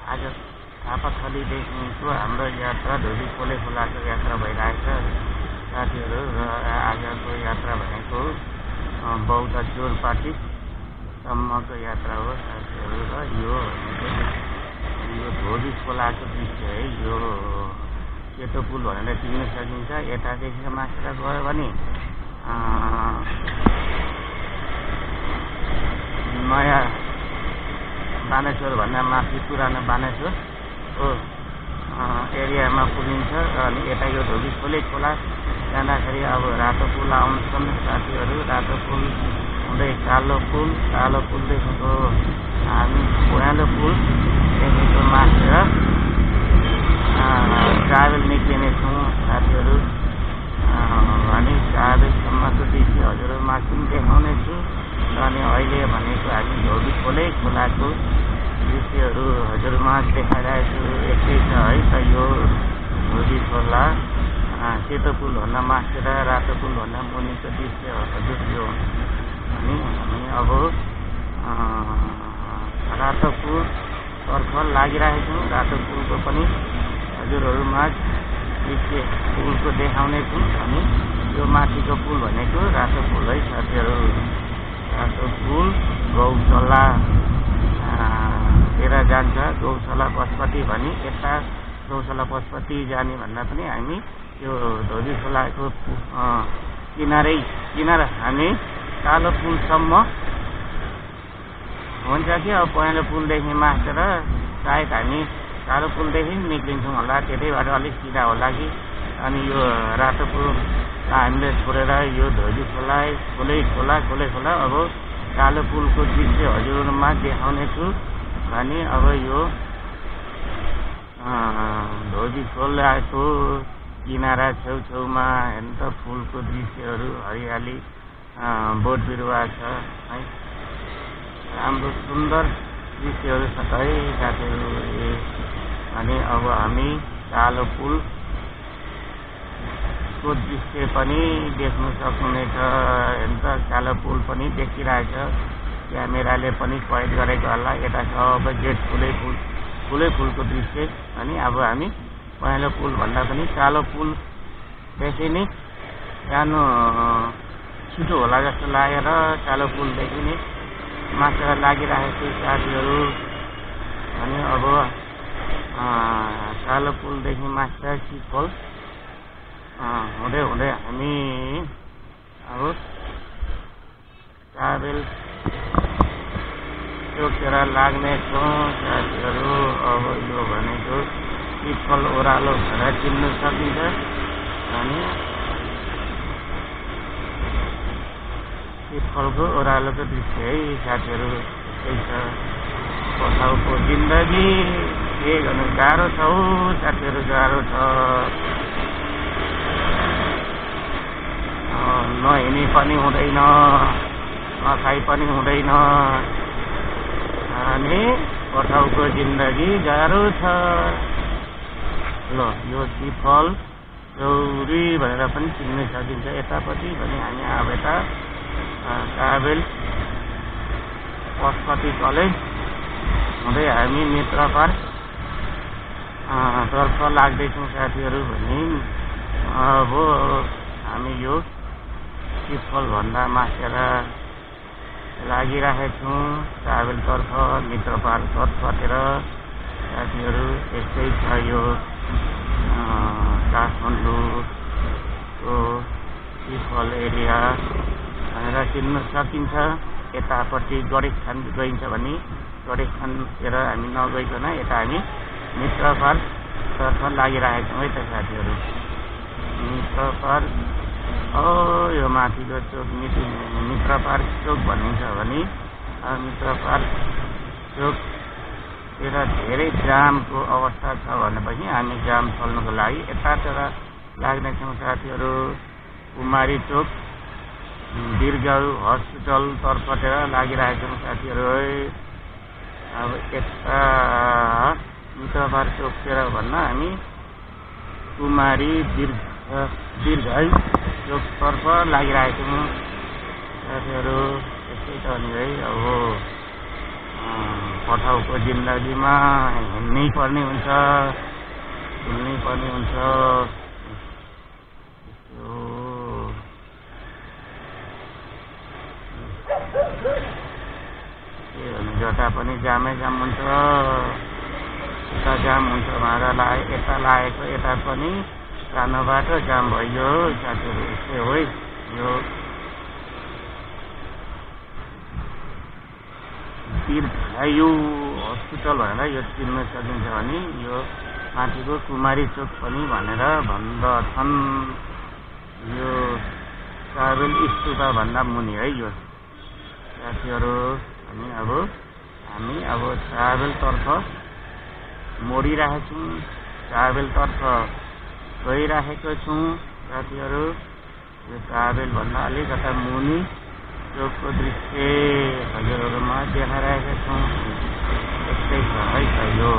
आज थापाथलीदेखिको हाम्रो यात्रा धोबी खोले खोलाको यात्रा भइरहेछ साथीहरू। र आजको यात्रा भनेको बौद्ध जोरपाटीसम्मको यात्रा हो साथीहरू। र यो धोबी खोलाको दृश्य है। यो सेतो पुल भनेर चिन्न सकिन्छ। यतादेखि मासेर गयो भने नयाँ बानेश्वर भन्दा माथि पुरानो बानेश्वर एरियामा पुगिन्छ। अनि यता यो धोबी खोले खोला जाँदाखेरि अब रातो पुल आउँछन् साथीहरू। रातो पुल हुँदै कालो पुलदेखिको हामी पहेँलो पुलदेखिको मासेर ट्राभल निक्लिनेछौँ साथीहरू। अनि ट्राभलसम्मको दृश्य हजुरहरूमाथि पनि देखाउनेछु। अनि अहिले भनेको हामी धोबी खोले खोलाको दृश्यहरू हजुरमाझ देखाइरहेको एकै छ है त। यो धोबी खोला सेतो पुलभन्दा मासेर रातो पुलभन्दा मुनिको दृश्य हजुर यो। अनि हामी अब रातो पुल तर्फ लागिरहेको छौँ। रातो पुलको पनि हजुरहरूमाझ दृश्य पुलको देखाउनेछौँ। अनि यो माथिको पुल भनेको रातो पुल है साथीहरू। रातो पुल गौशाला लिएर जान्छ। गौशाला पशुपति भनी यता गौशाला पशुपति जाने भन्दा पनि हामी यो धोबी खोलाको किनारा हामी कालो पुलसम्म हुन्छ कि अब पहेँलो पुलदेखि मासेर सायद हामी कालो पुलदेखि निक्लिन्छौँ होला। त्यतैबाट अलिक सिधा होला कि। अनि यो रातो पुल हामीले छोडेर यो धोबी खोला अब कालो पुलको दृश्य हजुरहरूमा देखाउनेछु। अनि अब यो धोबी खोलाको किनारा छेउछेउमा हेर्नु त फुलको दृश्यहरू हरियाली बोट बिरुवा छ है। राम्रो सुन्दर दृश्यहरू छ है साथीहरू। अनि अब हामी कालो पुलको दृश्य पनि देख्नु सक्नुहुनेछ। हेर्नु त कालो पुल पनि देखिरहेछ। क्यामेराले पनि कैद गरेको होला। यता सबै गेट ठुलै पुलको दृश्य। अनि अब हामी पहेँलो पुल भन्दा पनि कालो पुलदेखि नै जानु छिटो होला जस्तो लागेर कालो पुलदेखि नै मासेर लागिरहेको साथीहरू। अनि अब कालो पुलदेखि मासेर सिटफल हुँदै हामी अब ट्राभल चोकेर लाग्नेछौँ साथीहरू। अब यो भनेको सिटफल ओह्रालो भनेर चिन्न सकिन्छ। अनि सिटफलको ओह्रालोको दृश्य है साथीहरू। त्यही छ पछाउको जिन्दगी के गर्नु गाह्रो छ हौ साथीहरू। गाह्रो छ। नहिँडी पनि हुँदैन, नखाइ पनि हुँदैन। अनि पछाउको जिन्दगी गाह्रो छ। ल यो सिटफल चौरी भनेर पनि चिन्न सकिन्छ यतापट्टि भने। हामी अब यता ट्राभल पशुपति कलेज हुँदै हामी मित्र पार्क तर्फ लाग्दैछौँ साथीहरू। भने अब हामी यो सिटफलभन्दा मासेर लागिरहेछौँ ट्राभलतर्फ मित्र पार्क तर्फतिर साथीहरू। यस्तै छ यो काठमाडौँको सिटफल एरिया भनेर चिन्न सकिन्छ। यतापट्टि गणेशस्थान गइन्छ भने गणेशस्थानतिर हामी नगइकन यता हामी मित्र पार्क तर्फ लागिरहेछौँ है त साथीहरू। मित्र पार्क यो माथिको चोक मित्र पार्क चोक भनिन्छ भने मित्र पार्क चोकतिर धेरै जामको अवस्था छ भनेपछि हामी जाम चल्नुको लागि यतातिर लाग्नेछौँ साथीहरू। कुमारी चोक दीर्घायु हस्पिटल तर्फतिर लागिरहेछौँ साथीहरू। अब यता मित्र पार्क चोकतिर भन्दा हामी कुमारी दीर्घायु चोकतर्फ लागिरहेछौँ साथीहरू। यस्तै छ नि है। अब पठाउको जिन्दगीमा हिँड्नै पर्ने हुन्छ, हिँड्नै पर्ने हुन्छ। जता पनि जामै जाम हुन्छ, यता जाम हुन्छ भनेर यता लागेको यता पनि सानो बाटो जाम भयो साथीहरू। यस्तै हो यो दीर्घायु हस्पिटल भनेर यो चिन्न सकिन्छ भने यो माथिको कुमारी चोक पनि भनेर भन्दछन्। यो ट्राभल स्तूपा भन्दा मुनि है यो साथीहरू। हामी अब ट्राभलतर्फ मोडिरहेको छौँ, ट्राभलतर्फ गइरहेको छौँ साथीहरू। यो ट्राभलभन्दा अलिकता मुनि चोकको दृश्य हजुरहरूमा देखाइरहेका छौँ। यस्तै छ है त यो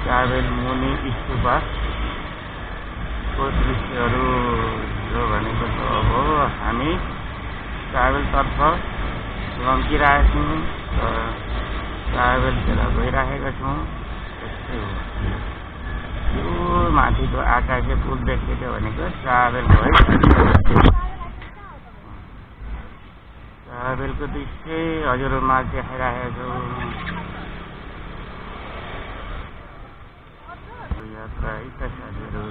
ट्राभल मुनि स्तूपाको दृश्यहरू। यो भनेको त अब हामी ट्राभलतर्फ लम्किरहेका छौँ, ट्राभलतिर गइरहेका छौँ। यस्तै हो। यो माथिको आकाशे पुल देखेको भनेको ट्राभल भयो। ट्राभलको दृश्य हजुरहरूमा देखाइरहेको छु। यात्रा है त साथीहरू।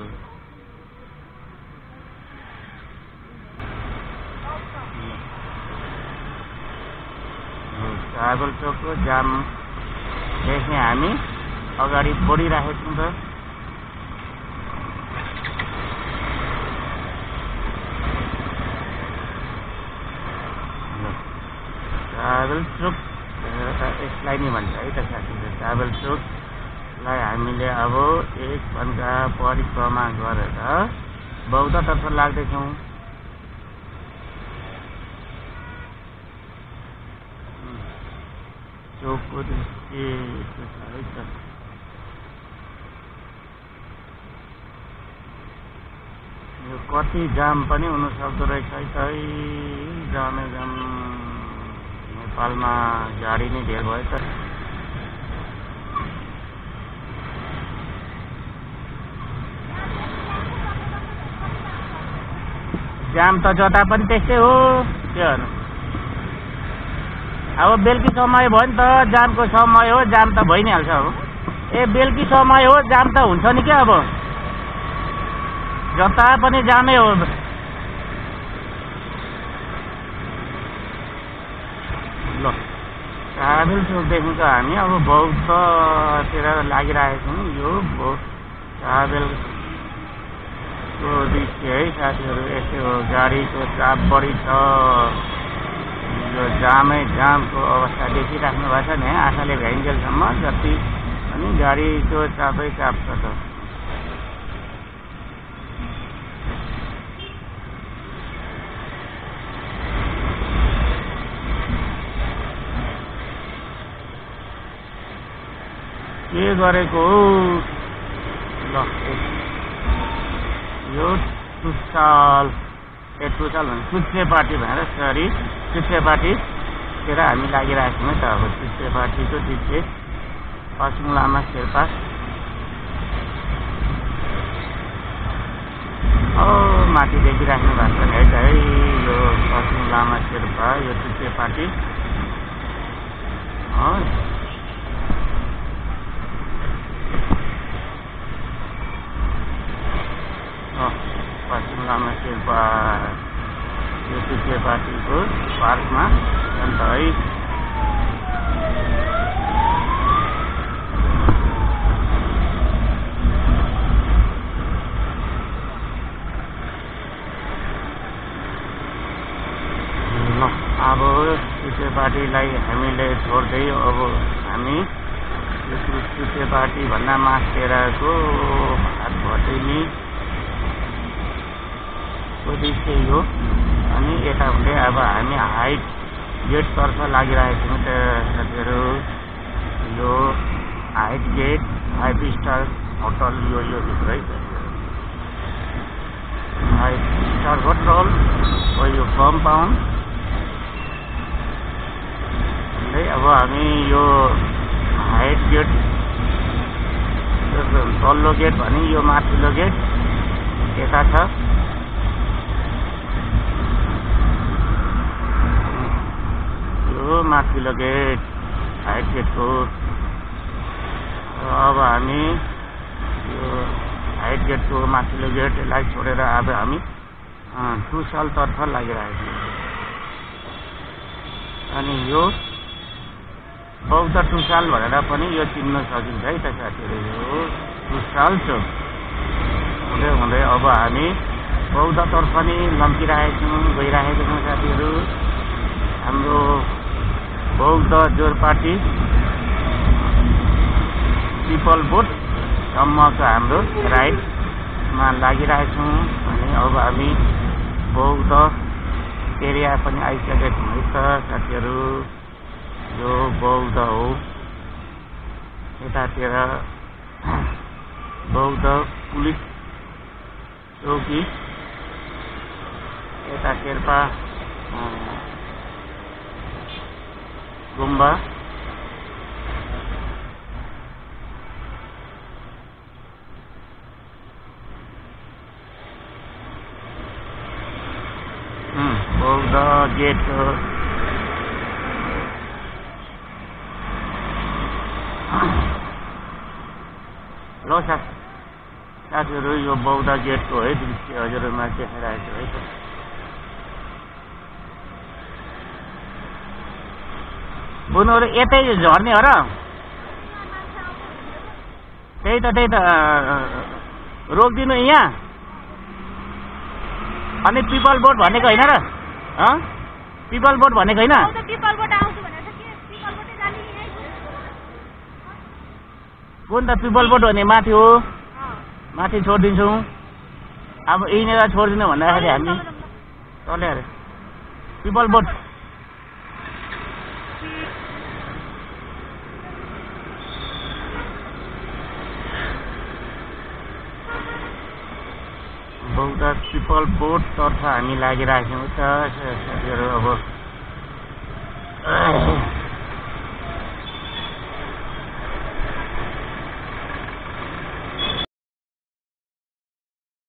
ट्राभल चोकको जाम देख्ने हामी अगाडि बढिरहेको छौँ त। ट्राभल चोक यसलाई नै भन्छ है त साथीहरू। ट्राभल चोकलाई हामीले अब एक घन्टा परिक्रमा गरेर बौद्धतर्फ लाग्दैछौँ। चोकको दृश्य है त। यो कति जाम पनि हुनसक्दो रहेछ है त। जामै जाम। नेपालमा गाडी नै धेर भयो त। जाम त जता पनि त्यस्तै हो। के भन्नु अब बेलुकी समय भयो नि त, जामको समय हो, जाम त भइ नै हाल्छ अब। बेलुकी समय हो, जाम त हुन्छ नि क्या अब। जता पनि जामै हो। ल ट्राभल चोकदेखिको हामी अब बौद्धतिर लागिरहेको छौँ। यो ट्राभलको दृश्य है साथीहरू। यस्तै हो। गाडीको चाप बढी छ। यो जामै जामको अवस्था देखिराख्नु भएको छ नि आँखाले भ्याइन्जेलसम्म। जति पनि गाडीको चापै चाप छ त। के गरेको हो ल। यो टुसाल चुच्चे पार्टी भनेर सरी चुच्चे पार्टीतिर हामी लागिरहेको छौँ त। अब चुच्चे पार्टीको दृश्य पासुङ लामा शेर्पा माथि देखिराख्नु भएको छ है त। यो पासुङ लामा शेर्पा, यो चुच्चे पार्टी पासुङ लामा शेर्पा यो चुच्चे पार्टीको पार्कमा अन्त है। अब चुच्चे पार्टीलाई हामीले छोड्दै अब हामी यो चुच्चे पार्टी भन्दा मास्टेराको हात भटेनी दृश्य हो। अनि यता हुँदै अब हामी हाइट गेटतर्फ लागिरहेको छौँ त साथीहरू। यो हाइट गेट 5 स्टार होटल यो भित्र है। 5 स्टार होटल हो यो कम्पाउन्ड। अब हामी यो हाइट गेट तल्लो गेट भने यो माथिल्लो गेट यता छ। यो माथिल्लो गेट हाइट गेटको। अब हामी यो हाइट गेटको माथिल्लो गेटलाई छोडेर अब हामी टुसालतर्फ लागिरहेको छौँ। अनि यो बौद्ध टुसाल भनेर पनि यो चिन्न सकिन्छ है त साथीहरू। यो टुसाल चोक हुँदै हुँदै अब हामी बौद्धतर्फ नि लम्किरहेको छौँ, गइरहेको छौँ साथीहरू। हाम्रो बौद्ध जोर पार्टी पिपल बोटसम्मको हाम्रो राइडमा लागिरहेछौँ। अनि अब हामी बौद्ध एरिया पनि आइसकेको छौँ है त साथीहरू। यो बौद्ध हो, यतातिर बौद्ध पुलिस चौकी, यता शेर्पा गुम्बा, बौद्ध गेट ल साथीहरू। यो बौद्ध गेटको है दृश्य हजुरहरूमा देखाइरहेको है त। बुनहरू यतै झर्ने हो र? त्यही त रोकिदिनु यहाँ। अनि पिपल बोट भनेको होइन र? पिपल बोट भनेको होइन? कुन त पिपल बोट भने माथि हो, माथि छोडिदिन्छौँ। अब यहीँनिर छोडिदिनु भन्दाखेरि हामी चल्यो अरे पिपल बोट। बौद्ध पिपल बोटतर्फ हामी लागिरहेको छौँ त साथीहरू। अब